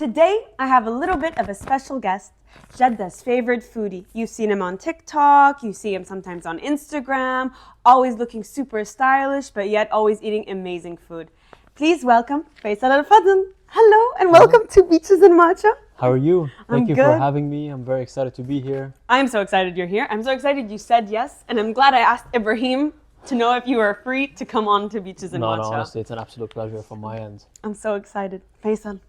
Today, I have a little bit of a special guest, Jeddah's favorite foodie. You've seen him on TikTok, you see him sometimes on Instagram, always looking super stylish, but yet always eating amazing food. Please welcome Faisal al Fadle. Hello, and welcome to Beaches and Matcha. How are you? Thank you good. for having me. I'm very excited to be here. I'm so excited you're here. I'm so excited you said yes, and I'm glad I asked Ibrahim to know if you were free to come on to Beaches and Matcha. No, honestly, it's an absolute pleasure from my end. I'm so excited. Faisal,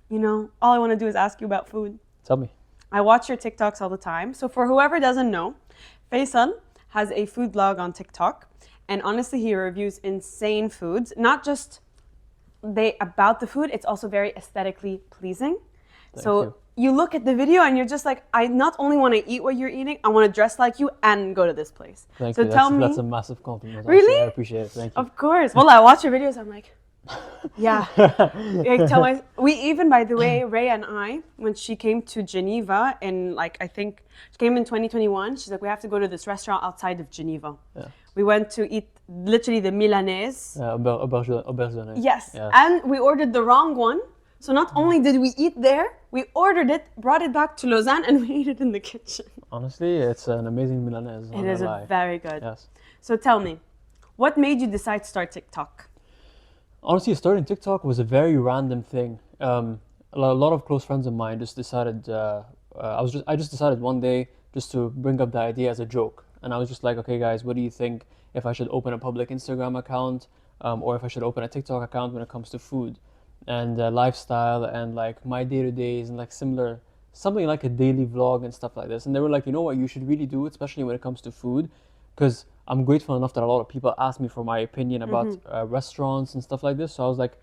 you know, all I want to do is ask you about food. Tell me. I watch your TikToks all the time. So for whoever doesn't know, Faisal has a food blog on TikTok. And honestly, he reviews insane foods. Not just about the food, it's also very aesthetically pleasing. Thank you look at the video and you're just like, I not only want to eat what you're eating, I want to dress like you and go to this place. Thank so you. Tell me, that's a massive compliment. Really? Actually. I appreciate it. Thank you. Of course. Well, I watch your videos, I'm like, yeah. By the way, Ray and I, when she came to Geneva I think she came in 2021, she's like, we have to go to this restaurant outside of Geneva. Yeah. We went to eat literally the Milanese. Aubergine. Yes. Yeah. And we ordered the wrong one. So not only did we eat there, we ordered it, brought it back to Lausanne, and we ate it in the kitchen. Honestly, it's an amazing Milanese. It is very good. Yes. So tell me, what made you decide to start TikTok? Honestly, starting TikTok was a very random thing. A lot of close friends of mine just decided. I just decided one day just to bring up the idea as a joke, and I was just like, okay, guys, what do you think if I should open a public Instagram account, or if I should open a TikTok account when it comes to food and lifestyle and like my day-to-days and like something like a daily vlog and stuff like this. And they were like, you know what, you should really do it, especially when it comes to food, because I'm grateful enough that a lot of people ask me for my opinion about restaurants and stuff like this. So I was like,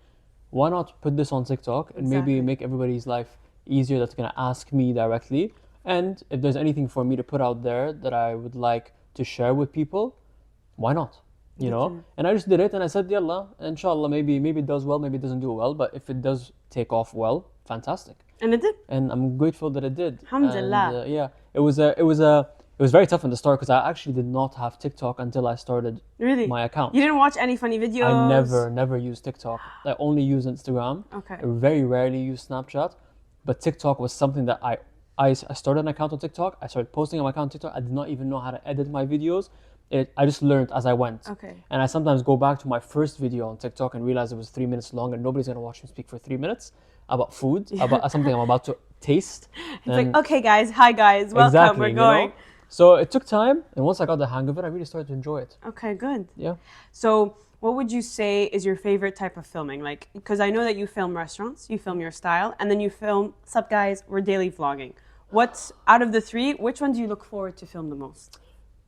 why not put this on TikTok and maybe make everybody's life easier that's going to ask me directly. And if there's anything for me to put out there that I would like to share with people, why not? You know? And I just did it and I said, yallah, inshallah, maybe it does well, maybe it doesn't do well, but if it does take off well, fantastic. And it did. And I'm grateful that it did. Alhamdulillah. And, yeah, it was very tough in the start because I actually did not have TikTok until I started my account. You didn't watch any funny videos? I never used TikTok. I only use Instagram. Okay. I very rarely use Snapchat. But TikTok was something that I started an account on TikTok. I started posting on my account on TikTok. I did not even know how to edit my videos. I just learned as I went. Okay. And I sometimes go back to my first video on TikTok and realize it was 3 minutes long and nobody's going to watch me speak for 3 minutes about food, about something I'm about to taste. It's like, okay guys, hi guys, welcome, exactly, we're going. You know? So it took time, and once I got the hang of it, I really started to enjoy it. Okay, good. Yeah. So what would you say is your favorite type of filming? Like, because I know that you film restaurants, you film your style, and then you film, sup guys, we're daily vlogging. What's, out of the three, which one do you look forward to film the most?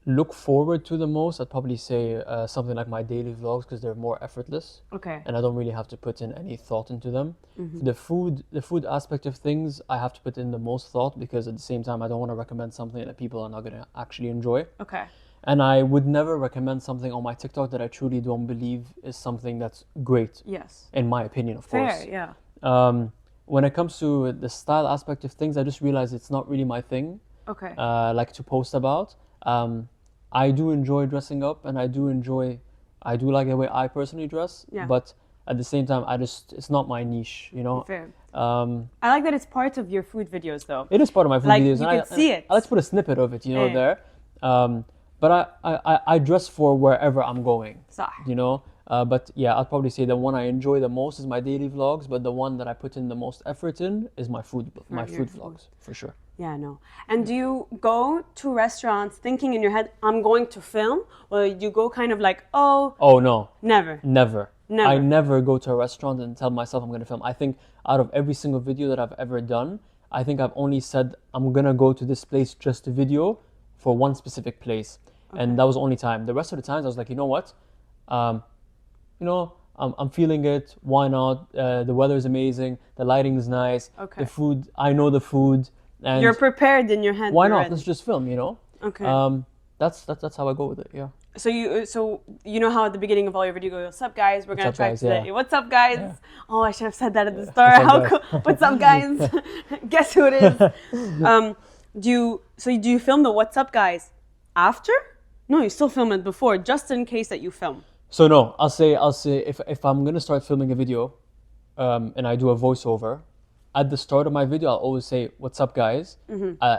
Look forward to the most, I'd probably say something like my daily vlogs because they're more effortless. Okay. And I don't really have to put in any thought into them. The food aspect of things, I have to put in the most thought because at the same time, I don't want to recommend something that people are not going to actually enjoy. Okay. And I would never recommend something on my TikTok that I truly don't believe is something that's great. Yes. In my opinion, of course. Fair, yeah. When it comes to the style aspect of things, I just realized it's not really my thing. Okay. Like to post about. I do enjoy dressing up, and I do like the way I personally dress. Yeah. But at the same time, it's not my niche, you know. Fair. I like that it's part of your food videos, though. It is part of my food videos. You can see it. I like to put a snippet of it, you know, there. But I dress for wherever I'm going, you know. But yeah, I'd probably say the one I enjoy the most is my daily vlogs, but the one that I put in the most effort in is my food vlogs, for sure. Yeah, no. And do you go to restaurants thinking in your head, I'm going to film? Or do you go kind of like, oh... Oh, no. Never? Never. I never go to a restaurant and tell myself I'm going to film. I think out of every single video that I've ever done, I think I've only said I'm going to go to this place just to video for one specific place. Okay. And that was the only time. The rest of the times I was like, you know what? I'm feeling it. Why not? The weather is amazing. The lighting is nice. Okay. The food, I know the food. And you're prepared in your head. Why not? Let's just film, you know? Okay. That's how I go with it, yeah. So you know how at the beginning of all your videos, what's up guys? We're going to try today. Yeah. What's up guys? Yeah. Oh, I should have said that at the start. How cool. What's up guys? Guess who it is? Do you film the what's up guys after? No, you still film it before, just in case that you film. So no, I'll say if I'm gonna start filming a video, and I do a voiceover, at the start of my video, I'll always say, "What's up, guys?"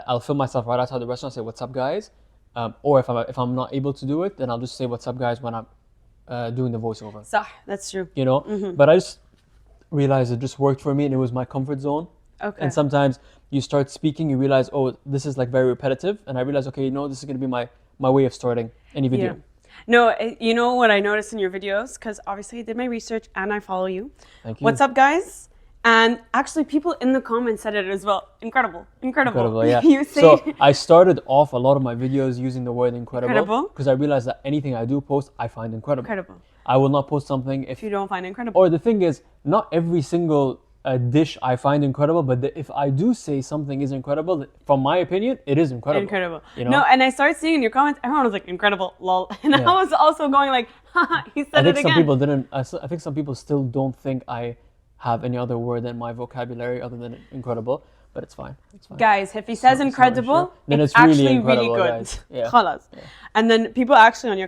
I'll film myself right outside the restaurant, say, "What's up, guys?" Or if I'm not able to do it, then I'll just say, "What's up, guys?" when I'm doing the voiceover. صح, that's true. You know, but I just realized it just worked for me, and it was my comfort zone. Okay. And sometimes you start speaking, you realize, oh, this is like very repetitive, and I realize, okay, you know, this is gonna be my way of starting any video. Yeah. No, you know what I noticed in your videos? Because obviously I did my research and I follow you. Thank you. What's up, guys? And actually, people in the comments said it as well. Incredible. Incredible, yeah. You say So I started off a lot of my videos using the word incredible because I realized that anything I do post, I find incredible. incredible. I will not post something if You don't find incredible. or the thing is, not every single dish I find incredible, but if I do say something is incredible, from my opinion, it is incredible. Incredible. You know? No, and I started seeing in your comments, everyone was like, incredible, lol. And Yeah. I was also going like, haha, he said I it think again. some people didn't. I think some people still don't think I have any other word in my vocabulary other than incredible, but it's fine. It's fine. Guys, if he says not an incredible, issue. Then it's it's really actually incredible, really good. guys. Yeah. خلاص. And then people actually on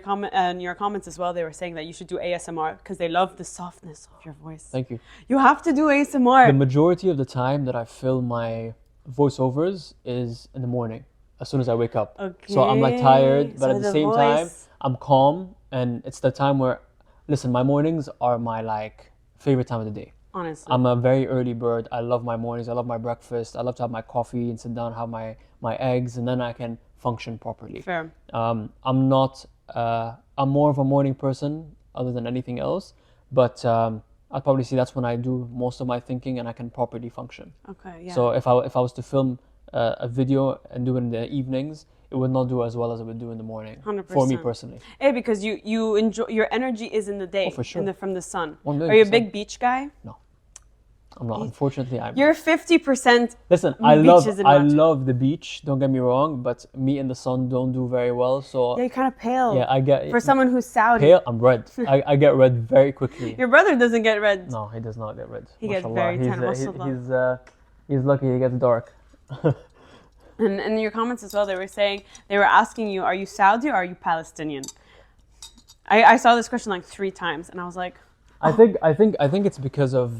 your comments as well, they were saying that you should do ASMR because they love the softness of your voice. Thank you. You have to do ASMR. The majority of the time that I film my voiceovers is in the morning, as soon as I wake up. Okay. So I'm like tired, but So at the the same time, voice- I'm calm, and it's the time where, listen, my mornings are my like favorite time of the day. Honestly. I'm a very early bird. I love my mornings. I love my breakfast. I love to have my coffee and sit down, have my eggs, and then I can function properly. Fair. I'm not. I'm more of a morning person, other than anything else. But I'll probably see that's when I do most of my thinking and I can properly function. Okay, yeah. So if I was to film a video and do it in the evenings, it would not do as well as it would do in the morning. 100%. For me personally. Yeah, because you enjoy, your energy is in the day. Oh, for sure. From the sun. 1,000,000%. Are you a big beach guy? No, I'm not. Unfortunately, I'm. You're 50%. Listen, beaches in I Matcha. love the beach. Don't get me wrong, but me and the sun don't do very well. So Yeah, you're kind of pale. yeah, I get For someone who's Saudi. pale. I'm red. I get red very quickly. Your brother doesn't get red. No, he does not get red. He gets Mashallah. very He's, tan, mashallah. he's lucky he gets dark. And in your comments as well, they were asking you, are you Saudi or are you Palestinian? I saw this question like 3 times and I was like, I think it's because of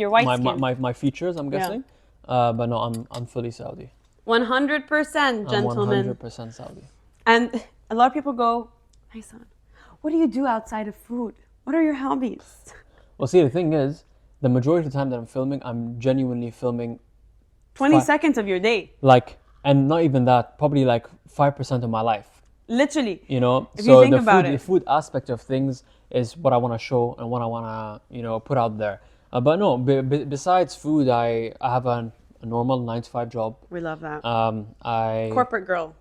Your white my, skin. my features. I'm guessing, but no, I'm fully Saudi. 100% gentlemen. I'm 100% Saudi. And a lot of people go, hey son, what do you do outside of food? What are your hobbies? Well, see, the thing is, the majority of the time that I'm filming, I'm genuinely filming 20 seconds of your day. like, and not even that, probably like 5% of my life. Literally. You know, If you think about the it. food aspect of things is what I want to show and what I want to put out there. But no, besides food, I have a normal 9 to 5 job. We love that. I Corporate girl.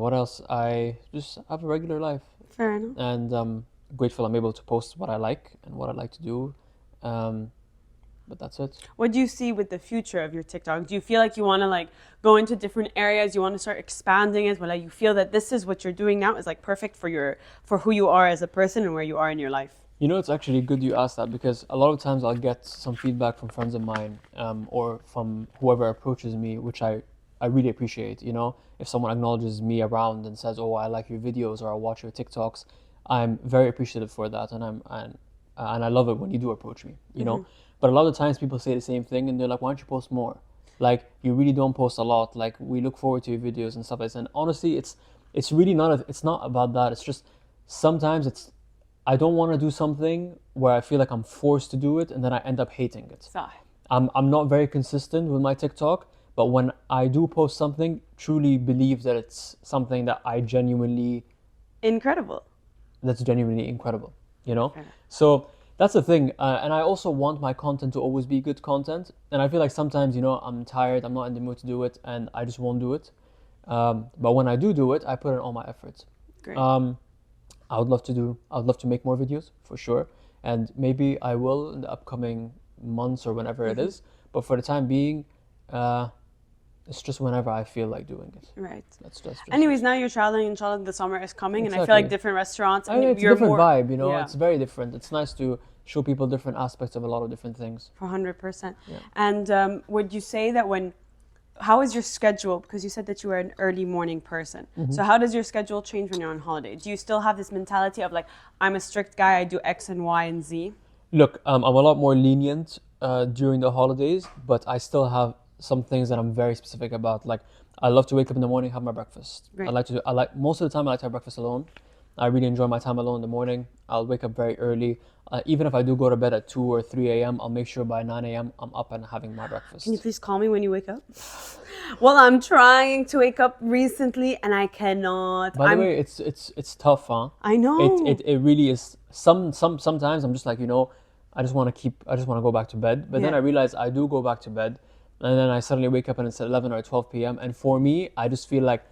what else? I just have a regular life, Fair enough. and grateful I'm able to post what I like and what I like to do. But that's it. What do you see with the future of your TikTok? Do you feel like you want to like go into different areas? You want to start expanding it? Well, like you feel that this is what you're doing now is like perfect for who you are as a person and where you are in your life. You know, it's actually good you asked that because a lot of times I'll get some feedback from friends of mine or from whoever approaches me, which I really appreciate. You know, if someone acknowledges me around and says, "Oh, I like your videos" or "I watch your TikToks," I'm very appreciative for that, and I love it when you do approach me. You know, but a lot of times people say the same thing and they're like, "Why don't you post more? Like, you really don't post a lot. Like, we look forward to your videos and stuff like that." And honestly, it's really it's not about that. It's just sometimes I don't want to do something where I feel like I'm forced to do it and then I end up hating it. So, I'm not very consistent with my TikTok, but when I do post something, truly believe that it's something that that's genuinely incredible, you know? Fair. So that's the thing. And I also want my content to always be good content. And I feel like sometimes, I'm tired, I'm not in the mood to do it, and I just won't do it. But when I do it, I put in all my efforts. great. I would love to make more videos for sure, and maybe I will in the upcoming months or whenever it is. But for the time being, it's just whenever I feel like doing it. Right. That's just Anyways, now you're traveling. Inshallah, the summer is coming, and I feel Exactly. like different restaurants. I mean, it's a you're different more, vibe, Yeah. It's very different. It's nice to show people different aspects of a lot of different things. 100%. Yeah. And would you say that how is your schedule? Because you said that you were an early morning person. So how does your schedule change when you're on holiday? Do you still have this mentality of like, I'm a strict guy, I do X and Y and Z? Look, I'm a lot more lenient during the holidays, but I still have some things that I'm very specific about. Like, I love to wake up in the morning, have my breakfast. Right. I like most of the time I like to have breakfast alone. I really enjoy my time alone in the morning. I'll wake up very early. Even if I do go to bed at 2 or 3 a.m., I'll make sure by 9 a.m. I'm up and having my breakfast. Can you please call me when you wake up? Well, I'm trying to wake up recently and I cannot. By the way, it's tough, huh? I know. It really is. Sometimes I'm just like, I just want to go back to bed. But then Yeah. I realize I do go back to bed, and then I suddenly wake up and it's 11 or 12 p.m. And for me, I just feel like,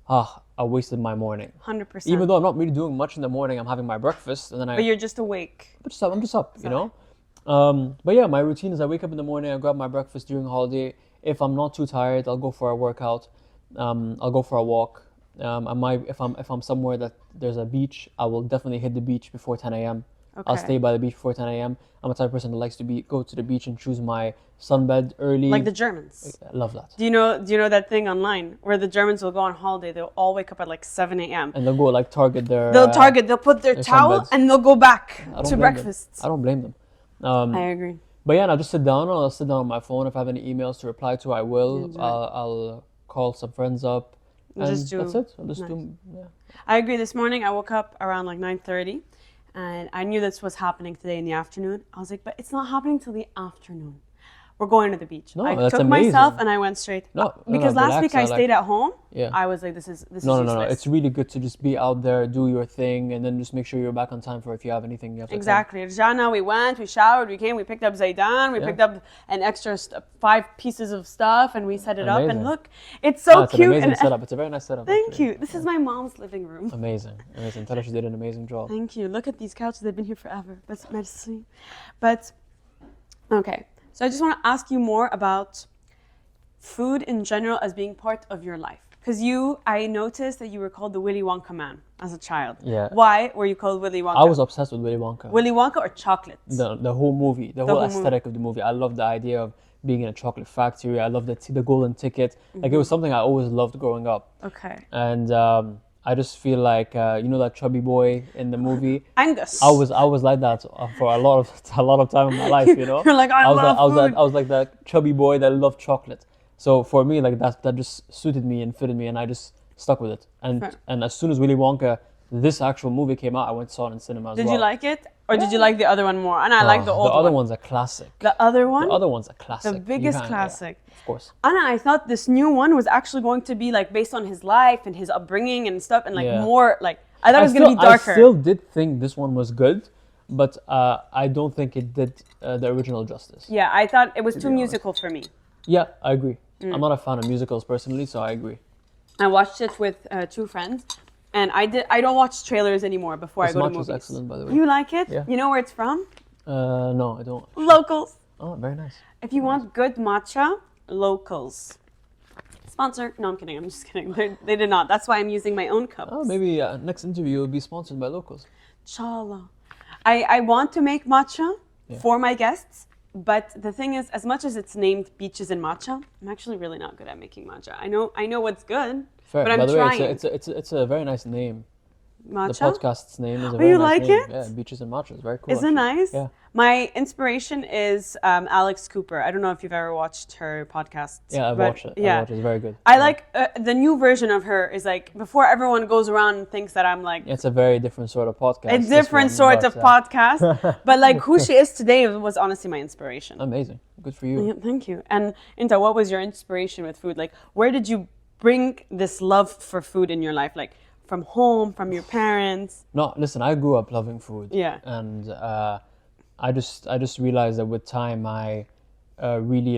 I wasted my morning. 100%. Even though I'm not really doing much in the morning, I'm having my breakfast, and then But you're just awake. I'm just up, But yeah, my routine is I wake up in the morning, I grab my breakfast during holiday. If I'm not too tired, I'll go for a workout. I'll go for a walk. If I'm somewhere that there's a beach, I will definitely hit the beach before 10 a.m. I'll Okay. stay by the beach before 10 a.m. I'm a type of person that likes to go to the beach and choose my sunbed early. Like the Germans. I love that. Do you know that thing online where the Germans will go on holiday? They'll all wake up at like 7 a.m. And they'll go like target their. They'll put their their towel sunbeds. and they'll go back I don't to blame breakfast. them. I don't blame them. I agree. But yeah, I'll just sit down. I'll sit down on my phone. If I have any emails to reply to, I will. Enjoy. I'll call some friends up. And Just do- that's it. I'll just nice. do. Yeah. I agree. This morning I woke up around like 9:30 and I knew this was happening today in the afternoon. I was like, but it's not happening till the afternoon. We're going to the beach. No, I that's took amazing. myself and I went straight. No, because last relax, week I like- stayed at home. Yeah. I was like, this is No. useless. It's really good to just be out there, do your thing, and then just make sure you're back on time for if you have anything you have to attend. Exactly. Jana, we went, we showered, we came, we picked up Zaidan, we Yeah. picked up an extra 5 pieces of stuff and we set it up. And Amazing. look, it's so It's an cute. amazing And setup. It's a very nice setup. thank actually. you. This is my mom's living room. Amazing. Tarash did an amazing job. Thank you. Look at these couches. They've been here forever. That's merci. But, okay. So I just want to ask you more about food in general as being part of your life. Because I noticed that you were called the Willy Wonka man as a child. Yeah. Why were you called Willy Wonka? I was obsessed with Willy Wonka. Willy Wonka or chocolate? The whole movie, the whole whole movie. aesthetic of the movie. I love the idea of being in a chocolate factory. I love the golden ticket. Like it was something I always loved growing up. Okay. And I just feel like that chubby boy in the movie. Angus. I was like that for a lot of time in my life. You're like, I love food. I was like that chubby boy that loved chocolate. So for me, like that just suited me and fitted me, and I just stuck with it. Fair. And as soon as Willy Wonka, this actual movie came out, I went and saw it in cinema as Did well. you like it? Or did you like the other one more? And I like the old The other one. one's a classic. The other one? The other one's a classic. The You biggest can't- classic. Yeah, of course. Anna, I thought this new one was actually going to be like based on his life and his upbringing and stuff, and like Yeah. more like I thought it was going to be darker. I still did think this one was good, but I don't think it did the original justice. Yeah, I thought it was too be honest. musical for me. Yeah, I agree. Mm. I'm not a fan of musicals personally, so I agree. I watched it with 2 friends, and I don't watch trailers anymore before This I go to matcha is movies. excellent, by the way. You like it? Yeah. You know where it's from? No, I don't. Locals. Oh, very nice. If you want good matcha, Locals. Sponsor? No, I'm kidding. I'm just kidding. They did not. That's why I'm using my own cups. Oh, maybe next interview will be sponsored by locals. Inshallah. I want to make matcha Yeah. for my guests, but the thing is, as much as it's named Beaches and Matcha, I'm actually really not good at making matcha. I know what's good, Fair. but I'm by the trying. way, it's a very nice name. Matcha? The podcast's name is a Oh, very you nice like name. it? Yeah, Beaches and Matcha is very cool. Is it actually. nice? Yeah. My inspiration is Alex Cooper. I don't know if you've ever watched her podcast. Yeah, I've but watched it. Yeah. I watched it. It's very good. I Yeah. like the new version of her is like before everyone goes around and thinks that I'm like It's a very different sort of podcast. a this different one, sort but, of podcast, but like who she is today was honestly my inspiration. Amazing. Good for you. Yeah, thank you. And Inta, what was your inspiration with food? Like, where did you bring this love for food in your life? Like, from home, from your parents? No, listen, I grew up loving food. Yeah. And I just realized that with time I really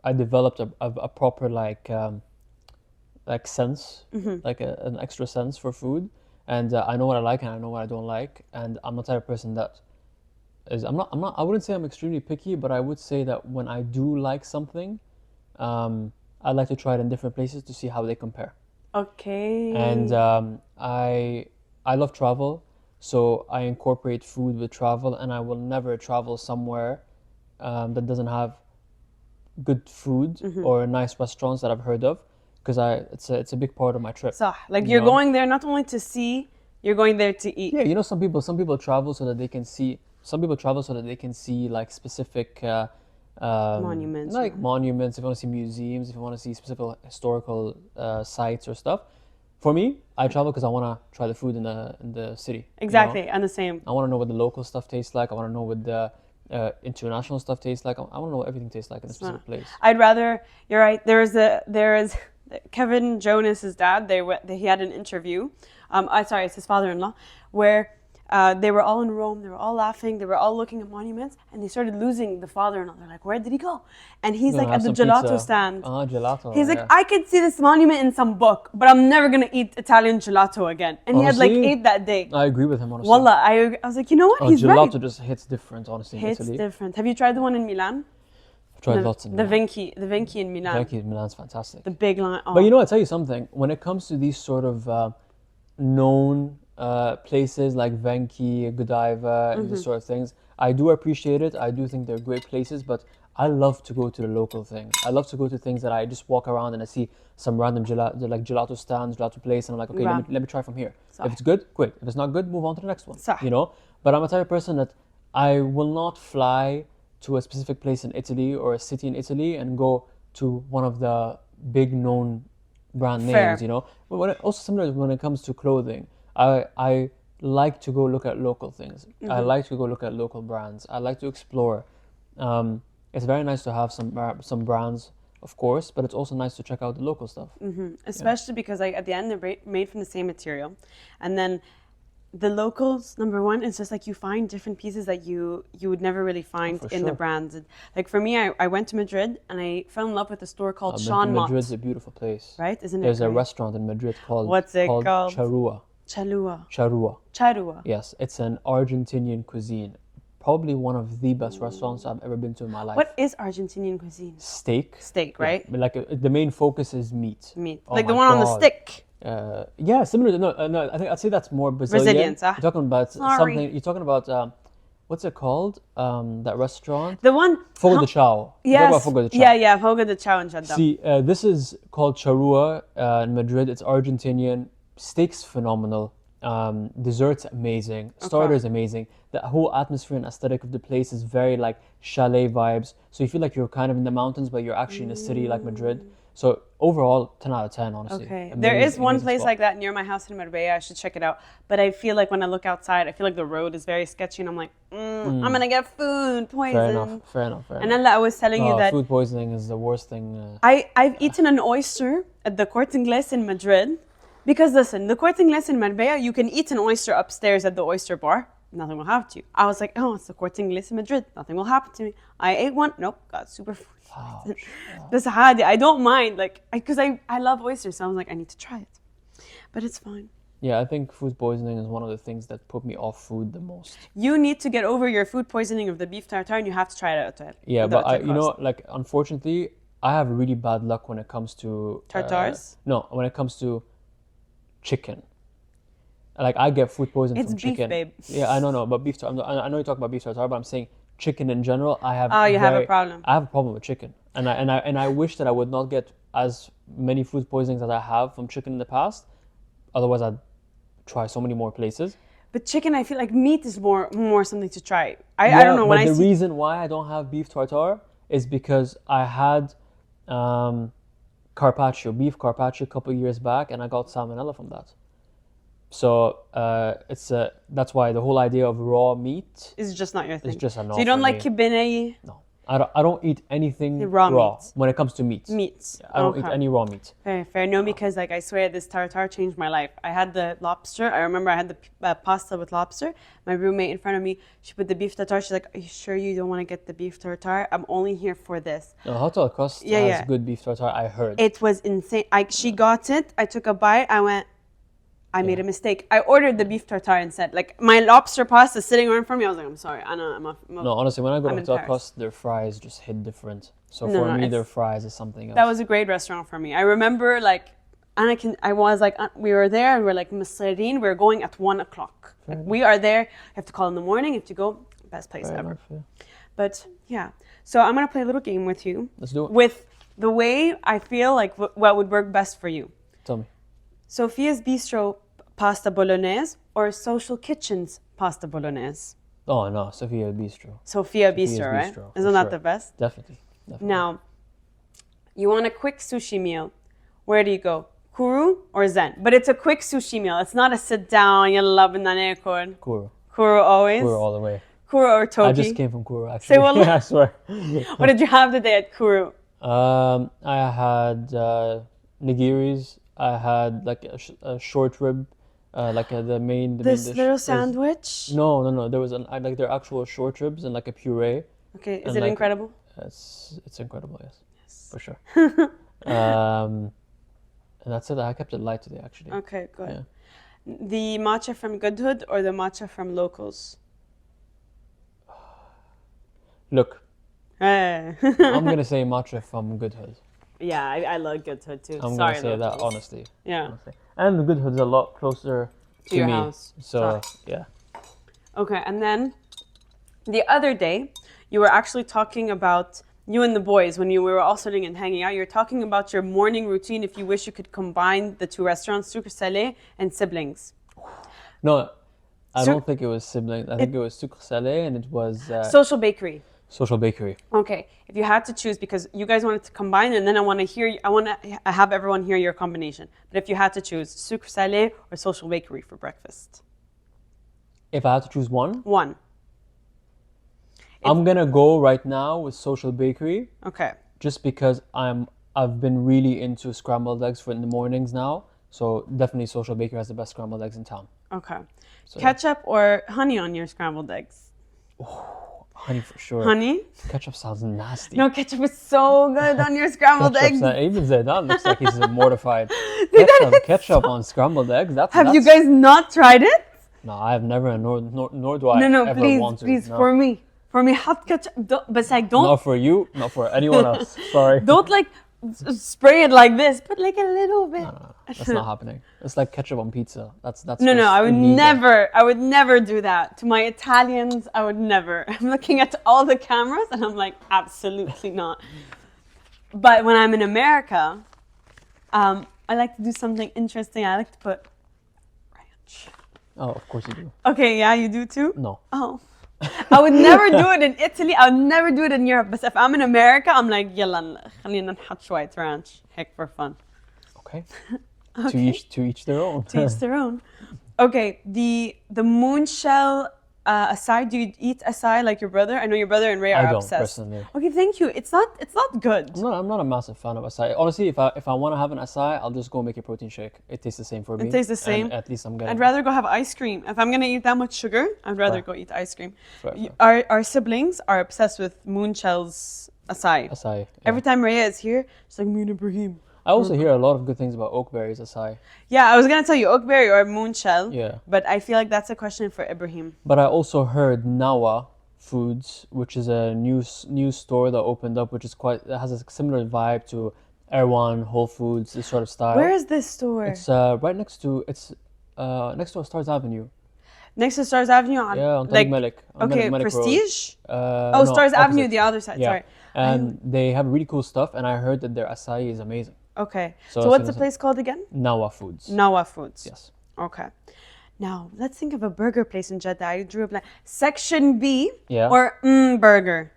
I developed a proper sense, like an extra sense for food, and I know what I like and I know what I don't like, and I'm the type of person that is I'm not I wouldn't say I'm extremely picky, but I would say that when I do like something, I like to try it in different places to see how they compare. Okay. And I love travel, so I incorporate food with travel, and I will never travel somewhere that doesn't have good food or nice restaurants that I've heard of, because it's a big part of my trip. So, like, you you're know? going there not only to see, you're going there to eat. Yeah, some people travel so that they can see some people travel so that they can see like specific Monuments, like yeah. monuments. If you want to see museums, if you want to see specific historical sites or stuff. For me, I travel because I want to try the food in the city. you know? Exactly, and the same. I want to know what the local stuff tastes like. I want to know what the international stuff tastes like. I want to know what everything tastes like in a specific place. I'd rather. You're right. There is Kevin Jonas's dad. He had an interview. Sorry, it's his father-in-law, where they were all in Rome. They were all laughing. They were all looking at monuments, and they started losing the father-in-law. They're like, "Where did he go?" And he's like Have at the some gelato pizza. stand. Gelato. He's like, yeah. I could see this monument in some book, but I'm never gonna eat Italian gelato again. And he had like Honestly, 8 that day. I agree with him honestly. Wallah, I was like, you know what? He's Gelato right. just hits different, honestly, in It's Italy. different. Have you tried the one in Milan? I've tried lots in The Milan. Vinci in Milan. Vecchio in Milan's fantastic. The big line. Oh. But you know, I'll tell you something. When it comes to these sort of known places like Venki, Godiva, and these sort of things, I do appreciate it. I do think they're great places, but I love to go to the local things. I love to go to things that I just walk around and I see some random gelato stands, gelato place, and I'm like, okay, let me try from here. If it's good, great. If it's not good, move on to the next one. صح. You know? But I'm a type of person that I will not fly to a specific place in Italy or a city in Italy and go to one of the big known brand names, Fair. you know? But also similar when it comes to clothing. I like to go look at local things. I like to go look at local brands. I like to explore. It's very nice to have some brands, of course, but it's also nice to check out the local stuff. Especially because like at the end they're made from the same material, and then the locals, number one, it's just like you find different pieces that you would never really find for in the sure. brands. Like for me, I went to Madrid and I fell in love with a store called I've been Sean to Mott. Madrid's a beautiful place. Right? Isn't it? There's a great? restaurant in Madrid called What's it called? Charrua. Charua. Charrua. Yes, it's an Argentinian cuisine. Probably one of the best restaurants I've ever been to in my life. What is Argentinian cuisine? Steak. Steak, right? Yeah, but like the main focus is meat. Meat. Oh like the my one on the God. stick. Yeah, similar to no. I think I'd say that's more Brazilian. Brazilian, صح? You're talking about Sorry. something. You're talking about what's it called? That restaurant. The one. Fogo de Chao. You're talking Yes. about Fogo de Chao. Yeah, Fogo de Chao in Jeddah. See, this is called Charrua in Madrid. It's Argentinian. Steak's phenomenal. Desserts amazing. Starters amazing. The whole atmosphere and aesthetic of the place is very like chalet vibes. So you feel like you're kind of in the mountains, but you're actually in a city like Madrid. So overall, 10 out of 10, honestly. Okay. There is one amazing place spot. like that near my house in Marbella. I should check it out. But I feel like when I look outside, I feel like the road is very sketchy, and I'm like, I'm gonna get food poison. Fair enough. And then I was telling you that food poisoning is the worst thing. I've eaten an oyster at the Corte Inglés in Madrid. Because listen, the Corte Inglés in Marbella, you can eat an oyster upstairs at the oyster bar. Nothing will happen to you. I was like, oh, it's the Corte Inglés in Madrid. Nothing will happen to me. I ate one. Nope, got super food poison. This hadi. I don't mind, like, because I love oysters. So I was like, I need to try it. But it's fine. Yeah, I think food poisoning is one of the things that put me off food the most. You need to get over your food poisoning of the beef tartare, and you have to try it out. Yeah, but you know, like, unfortunately, I have really bad luck when it comes to Tartares? No, when it comes to chicken. Like, I get food poisoning It's from beef, chicken. babe. Yeah, I know, but beef. I know you're talking about beef tartare, but I'm saying chicken in general. I have. Oh, you have a problem. I have a problem with chicken, and I wish that I would not get as many food poisonings as I have from chicken in the past. Otherwise, I'd try so many more places. But chicken, I feel like meat is more something to try. I don't know when but I the see. reason why I don't have beef tartare is because I had beef carpaccio a couple of years back, and I got salmonella from that. So that's why the whole idea of raw meat It's just not your thing. is just a no. So you don't for like me. kibbeneh No, I don't eat anything raw meat. when it comes to meat. meats? I don't eat any raw meat. Fair. No, because like I swear this tartare changed my life. I had the lobster. I remember I had the pasta with lobster. My roommate in front of me, she put the beef tartare. She's like, "Are you sure you don't want to get the beef tartare? I'm only here for this." Hotel al Cost has Yeah. good beef tartare. I heard. It was insane. She got it. I took a bite. I went, I made a mistake. I ordered the beef tartare instead. Like my lobster pasta sitting right in front of me. I was like, I'm sorry. No, honestly, when I go to I'm in Hotel Paris. Cost, their fries just hit different. So No, for no, me, it's- their fries is something else. That was a great restaurant for me. I remember like, I was like, we were there and we're like, Masreen, we're going at 1 o'clock. Like, we are there. You have to call in the morning. You have to go. Best place Fair ever. enough, yeah. But yeah. So I'm going to play a little game with you. Let's do it. With the way I feel like what would work best for you. Tell me. Sophia's Bistro pasta bolognese or Social Kitchen's pasta bolognese? Oh no, Sophia Bistro. Sophia Sophia's Bistro, right? Bistro, for Isn't that sure. the best? Definitely. Now, you want a quick sushi meal. Where do you go? Kuru or Zen? But it's a quick sushi meal. It's not a sit down, yalla بدنا ناكل. Kuru. Kuru always? Kuru all the way. Kuru or Toki? I just came from Kuru actually. Say wallah. Yeah, I swear. What did you have today at Kuru? I had nigiris. I had like a short rib, the main This dish. little There's- sandwich? No. There was like their actual short ribs and like a puree. Okay, is And it like- incredible? It's incredible, yes, for sure. And that's it. I kept it light today, actually. Okay, good. Yeah. The matcha from Goodhood or the matcha from Locals? Look, Eh. I'm gonna say matcha from Goodhood. Yeah, I love Goodhood too. I'm Sorry, gonna say that Locals. honestly. Yeah, honestly. And Goodhood's a lot closer to your me. house. So yeah. Okay, and then the other day, you were actually talking about you and the boys when you were all sitting and hanging out. You were talking about your morning routine if you wish you could combine the two restaurants, Souk Saleh and Siblings. No, I So- don't think it was siblings. I think it was Sucre Saleh and it was Social Bakery. Social Bakery. Okay, if you had to choose, because you guys wanted to combine, and then I want to have everyone hear your combination. But if you had to choose Souk Saleh or Social Bakery for breakfast, If I had to choose one, one. I'm gonna go right now with Social Bakery Okay. just because I've been really into scrambled eggs for in the mornings now. So definitely Social Bakery has the best scrambled eggs in town. Okay. So- Ketchup or honey on your scrambled eggs? Honey for sure. Honey? Ketchup sounds nasty. No, ketchup is so good on your scrambled eggs. Even Zaydan looks like he's mortified. Ketchup on scrambled eggs. Have you guys not tried it? No, I have never, nor do I No, ever please, want to. please, No. for me. For me, hot ketchup. But like, don't Not for you, not for anyone else. Sorry. don't like spray it like this, but like a little bit. That's not happening. It's like ketchup on pizza. That's No, just I would illegal. I would never do that. To my Italians, I would never. I'm looking at all the cameras and I'm like, absolutely not. But when I'm in America, I like to do something interesting. I like to put ranch. Oh, of course you do. Okay, yeah, you do too? No. Oh. I would never do it in Italy. I would never do it in Europe. But if I'm in America, I'm like, يلا خلينا نحط شوية ranch. Heck, for fun. Okay. Okay. To each their own. To each their own. Okay, the moon shell acai. Do you eat acai like your brother? I know your brother and Ray are I don't obsessed. personally. Okay, thank you. It's not good. I'm not a massive fan of acai. Honestly, if I want to have an acai, I'll just go make a protein shake. It tastes the same for me. tastes the same? And at least I'm getting. I'd rather go have ice cream. If I'm gonna eat that much sugar, I'd rather Fair. go eat ice cream. Fair. Our siblings are obsessed with moon shells acai. acai. Yeah. Every time Raya is here, she's like, Moon Ibrahim. I also hear a lot of good things about oakberries acai. Yeah, I was gonna tell you oakberry or moon shell. Yeah. But I feel like that's a question for Ibrahim. But I also heard Nawa Foods, which is a new store that opened up, which is it has a similar vibe to Erewhon, Whole Foods, this sort of style. Where is this store? It's right next to Stars Avenue. Next to Stars Avenue on Yeah, on like Tariq Malik. on okay, Malik Road. Prestige? Oh, Oh, Stars Avenue, the other side. Yeah. Sorry. And they have really cool stuff, and I heard that their acai is amazing. Okay. So So, it's what's the gonna- place called again? Nawa Foods. Nawa Foods. Yes. Okay. Now let's think of a burger place in Jeddah. I drew a blank. Section B Yeah. or Burger.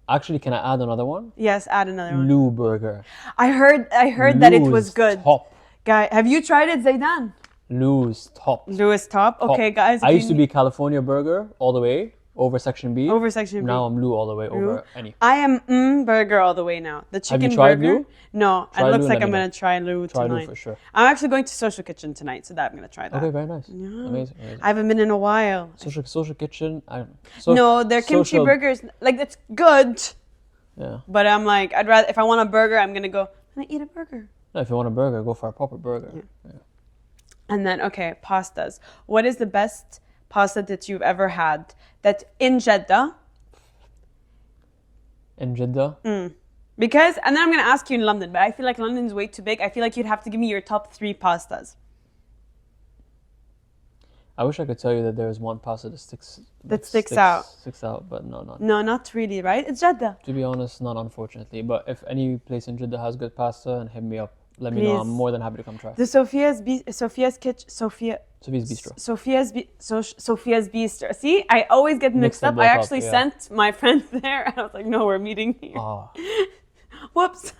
Actually, can I add another one? Yes, add another one. Lou Burger. I heard that it was Lou's good. Top. Guy, have you tried it, Zaidan? Lou's top. Lewis Top. Okay, guys. if I you used to be California Burger all the way over Section B. over Section B. Now I'm Lou all the way over any. I am Burger all the way now. The chicken you tried burger. Lou? No, Try it looks Lou, like let I'm me know. gonna try Lou Try tonight. Lou for sure. I'm actually going to Social Kitchen tonight, so that I'm gonna try that. Okay, very nice. Amazing. I haven't been in a while. Social Kitchen. No, their kimchi social- burgers, like it's good, Yeah. but I'm like, I'd rather if I want a burger, I'm gonna go and eat a burger. No, if you want a burger, go for a proper burger. Yeah. And then okay, pastas. What is the best pasta that you've ever had? That in Jeddah, In Jeddah, because and then I'm gonna ask you in London, but I feel like London's way too big. I feel like you'd have to give me your top 3 pastas. I wish I could tell you that there is one pasta that sticks out. Sticks out, but no, not. No, not really, right? It's Jeddah. To be honest, not unfortunately. But if any place in Jeddah has good pasta, and hit me up. let me know. I'm Please. more than happy to come try. The Sophia's Kitchen, Sophia's Bistro. Sophia's Bistro. See, I always get mixed up. them I both up, actually yeah. sent my friend there, and I was like, no, we're meeting here. Ah, Whoops.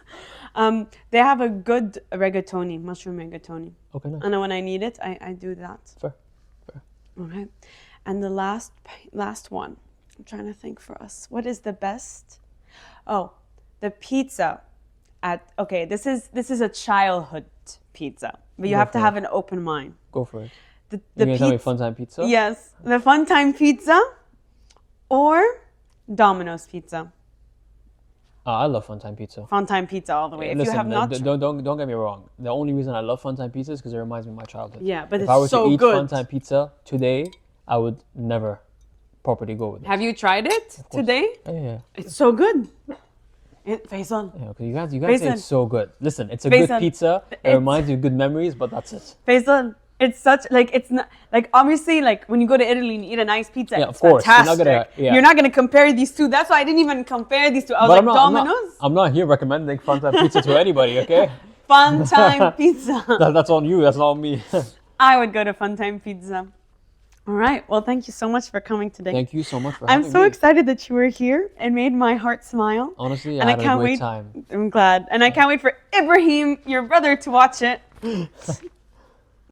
They have a good rigatoni, mushroom rigatoni. okay, nice. And when I need it, I do that. Fair. All right. And the last one. I'm trying to think for us. What is the best? Oh, the pizza okay, this is a childhood pizza. But you Go have to for have an open mind. Go for it. The You're gonna tell me pizza. Fun Time Pizza? Yes. The Fun Time Pizza or Domino's Pizza. I love Fun Time Pizza. Fun Time Pizza all the way. If Listen, you have not don't get me wrong. The only reason I love Fun Time Pizza is because it reminds me of my childhood. Yeah, but if it's I were so to eat good. Fun Time Pizza today, I would never properly go with it. Have you tried it today? Yeah. It's so good. Faisal. Yeah, okay, you guys say Faisal. it's so good. Listen, it's a Faisal, good pizza. It it's- reminds you of good memories, but that's it. Faisal, it's such it's not obviously when you go to Italy and you eat a nice pizza, Yeah, it's of course. fantastic. You're not gonna compare these two. That's why I didn't even compare these two. I was But like, Domino's, I'm not here recommending Fun Time Pizza to anybody, okay? Fun Time Pizza. That's on you. That's not on me. I would go to Fun Time Pizza. All right. Well, thank you so much for coming today. Thank you so much for I'm having so me. excited that you were here. It made my heart smile. Honestly, And I I had a can't great wait. time. I'm glad. And I can't wait for Ibrahim, your brother, to watch it.